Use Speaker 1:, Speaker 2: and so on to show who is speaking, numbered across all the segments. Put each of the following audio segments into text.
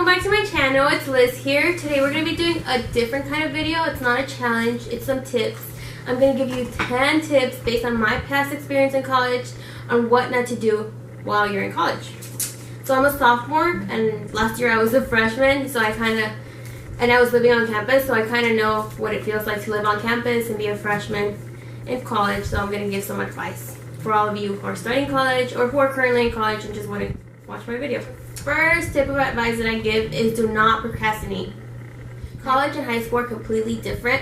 Speaker 1: welcome back to my channel. It's Liz here. Today we're going to be doing a different kind of video. It's not a challenge, it's some tips. I'm going to give you 10 tips based on my past experience in college on what not to do while you're in college. So I'm a sophomore and last year I was a freshman, so I was living on campus, so I kind of know what it feels like to live on campus and be a freshman in college. So I'm going to give some advice for all of you who are studying college or who are currently in college and just want to watch my video. First tip of advice that I give is do not procrastinate. College and high school are completely different.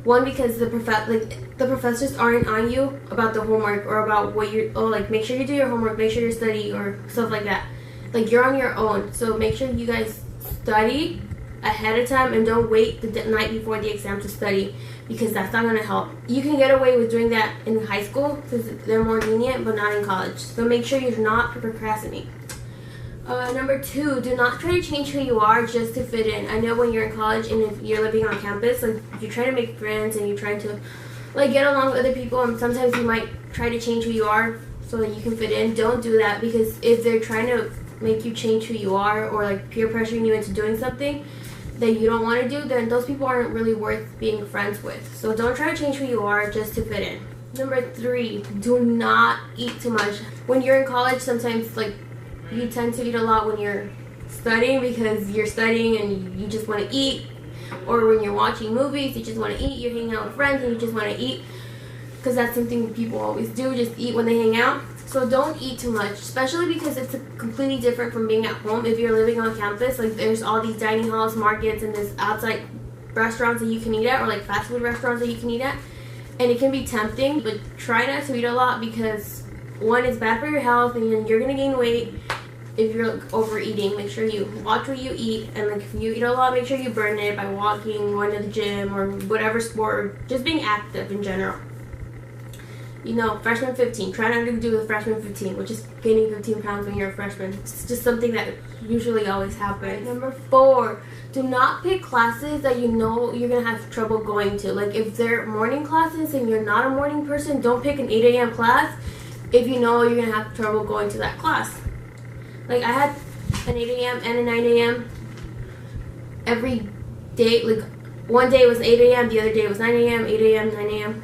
Speaker 1: One, because the professors aren't on you about the homework or about what make sure you do your homework, make sure you study or stuff like that. Like, you're on your own, so make sure you guys study ahead of time and don't wait the night before the exam to study, because that's not going to help. You can get away with doing that in high school because they're more lenient, but not in college. So make sure you do not procrastinate. Number 2, do not try to change who you are just to fit in. I know when you're in college and if you're living on campus, like, you're trying to make friends and you're trying to get along with other people, and sometimes you might try to change who you are so that you can fit in. Don't do that, because if they're trying to make you change who you are or peer pressuring you into doing something that you don't want to do, then those people aren't really worth being friends with. So don't try to change who you are just to fit in. Number 3, do not eat too much. When you're in college, sometimes you tend to eat a lot when you're studying, because you're studying and you just want to eat. Or when you're watching movies, you just want to eat. You're hanging out with friends and you just want to eat, because that's something people always do, just eat when they hang out. So don't eat too much, especially because it's completely different from being at home. If you're living on campus, there's all these dining halls, markets, and there's outside restaurants that you can eat at, or fast food restaurants that you can eat at. And it can be tempting, but try not to eat a lot, because one, it's bad for your health and you're going to gain weight if you're overeating. Make sure you watch what you eat, and if you eat a lot, make sure you burn it by walking, going to the gym, or whatever sport, or just being active in general. Freshman 15. Try not to do the freshman 15, which is gaining 15 pounds when you're a freshman. It's just something that usually always happens. Number 4, do not pick classes that you know you're going to have trouble going to. If they're morning classes and you're not a morning person, don't pick an 8 a.m. class if you know you're going to have trouble going to that class. I had an 8 a.m. and a 9 a.m. every day. One day was 8 a.m., the other day was 9 a.m., 8 a.m., 9 a.m.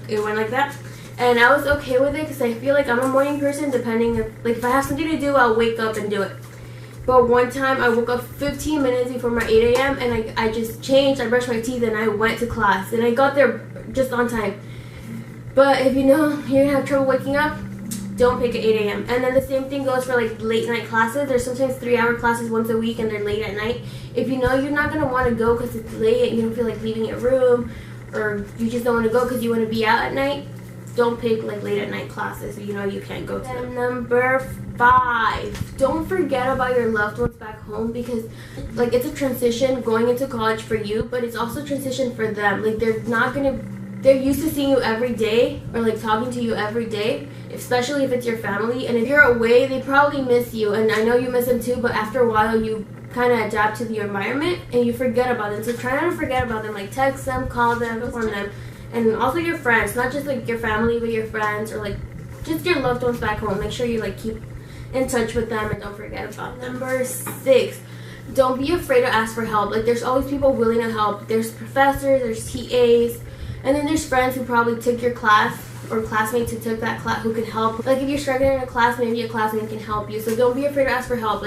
Speaker 1: It went like that. And I was okay with it, because I feel like I'm a morning person. Depending if I have something to do, I'll wake up and do it. But one time I woke up 15 minutes before my 8 a.m. and I just changed, I brushed my teeth, and I went to class. And I got there just on time. But if you know you're going to have trouble waking up, don't pick at 8 a.m. And then the same thing goes for late night classes. There's sometimes 3-hour classes once a week and they're late at night. If you know you're not going to want to go because it's late and you don't feel like leaving your room, or you just don't want to go because you want to be out at night, don't pick late at night classes so you know you can't go to them. Number 5, don't forget about your loved ones back home, because it's a transition going into college for you, but it's also a transition for them. They're used to seeing you every day, or talking to you every day, especially if it's your family. And if you're away, they probably miss you, and I know you miss them too, but after a while you kind of adapt to the environment and you forget about them. So try not to forget about them. Text them, call them, inform them. And also your friends, not just your family, but your friends, or just your loved ones back home. Make sure you keep in touch with them and don't forget about them. Number 6, don't be afraid to ask for help. There's always people willing to help. There's professors, there's TAs, and then there's friends who probably took your class, or classmates who took that class who can help. If you're struggling in a class, maybe a classmate can help you. So don't be afraid to ask for help.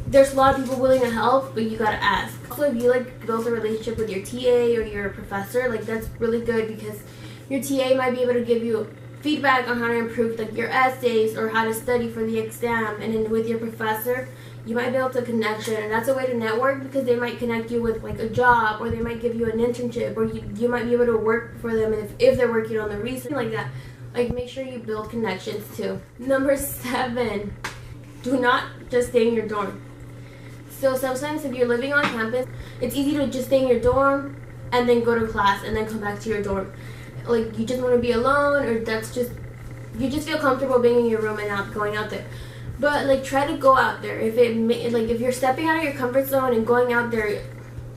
Speaker 1: There's a lot of people willing to help, but you gotta ask. Also, if you build a relationship with your TA or your professor, that's really good, because your TA might be able to give you feedback on how to improve your essays or how to study for the exam. And then with your professor, you might build a connection, and that's a way to network, because they might connect you with a job, or they might give you an internship, or you might be able to work for them if they're working on the research like that. Make sure you build connections too. Number 7, do not just stay in your dorm. So sometimes if you're living on campus, it's easy to just stay in your dorm and then go to class and then come back to your dorm. You just want to be alone, or you just feel comfortable being in your room and not going out there. But try to go out there. If you're stepping out of your comfort zone and going out there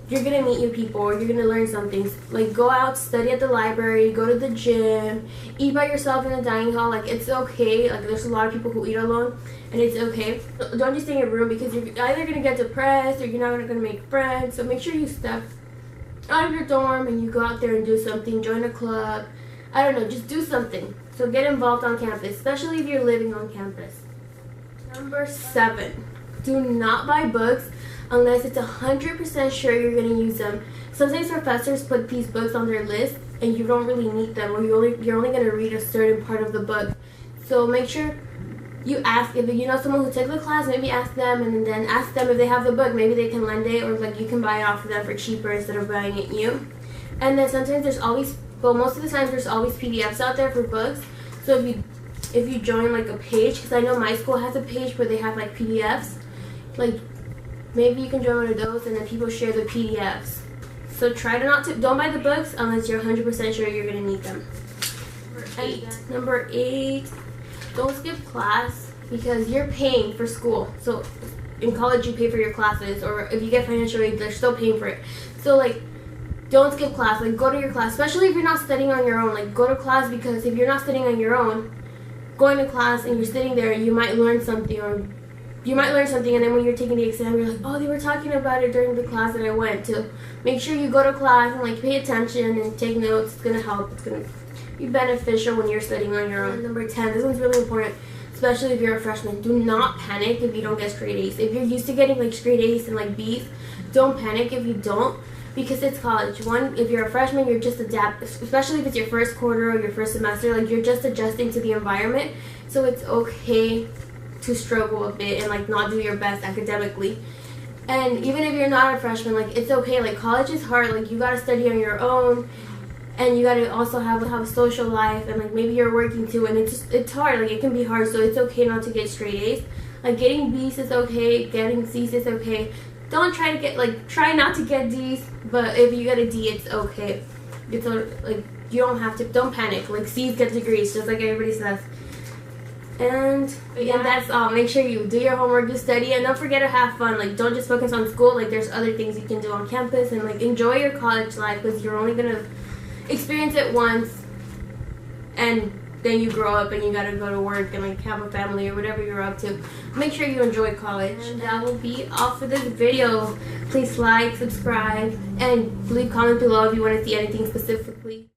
Speaker 1: you're gonna meet new people or you're gonna learn something. Like, go out, study at the library, go to the gym, eat by yourself in the dining hall. Like, it's okay. Like, there's a lot of people who eat alone, and it's okay. Don't just stay in your room, because you're either gonna get depressed or you're not gonna make friends. So make sure you step out of your dorm and you go out there and do something. Join a club. I don't know, just do something. So get involved on campus, especially if you're living on campus. Number 7, do not buy books unless it's 100% sure you're going to use them. Sometimes professors put these books on their list and you don't really need them, or you're only going to read a certain part of the book. So make sure you ask, if you know someone who took the class, maybe ask them, and then ask them if they have the book. Maybe they can lend it, or like you can buy it off of them for cheaper instead of buying it new. And then sometimes there's always, well, most of the time there's always PDFs out there for books. So if you join like a page, because I know my school has a page where they have like PDFs, like maybe you can join one of those, and then people share the PDFs. So try to don't buy the books unless you're 100% sure you're going to need them. Number 8, don't skip class, because you're paying for school. So in college you pay for your classes, or if you get financial aid, they're still paying for it. So like, don't skip class. Like, go to your class, especially if you're not studying on your own. Like, go to class, because if you're not studying on your own, going to class and you're sitting there, you might learn something, and then when you're taking the exam, you're like, oh, they were talking about it during the class that I went to. Make sure you go to class and like pay attention and take notes. It's gonna help. It's gonna be beneficial when you're studying on your own. Number 10, this one's really important, especially if you're a freshman. Do not panic if you don't get straight A's. If you're used to getting like straight A's and like B's, don't panic if you don't, because it's college. If you're a freshman, you're just especially if it's your first quarter or your first semester, like you're just adjusting to the environment. So it's okay to struggle a bit and like not do your best academically. And even if you're not a freshman, like it's okay. Like, college is hard. Like, you gotta study on your own, and you gotta also have a social life, and like maybe you're working too, and it's hard. Like, it can be hard. So it's okay not to get straight A's. Like, getting B's is okay, getting C's is okay. Don't try not to get D's, but if you get a D, it's okay. It's like, you don't have to, don't panic. Like, C's get degrees, just like everybody says. And that's all. Make sure you do your homework, you study, and don't forget to have fun. Like, don't just focus on school. Like, there's other things you can do on campus, and like enjoy your college life, because you're only gonna experience it once, and then you grow up and you gotta go to work and like have a family or whatever you're up to. Make sure you enjoy college. And that will be all for this video. Please like, subscribe, and leave comments below if you want to see anything specifically.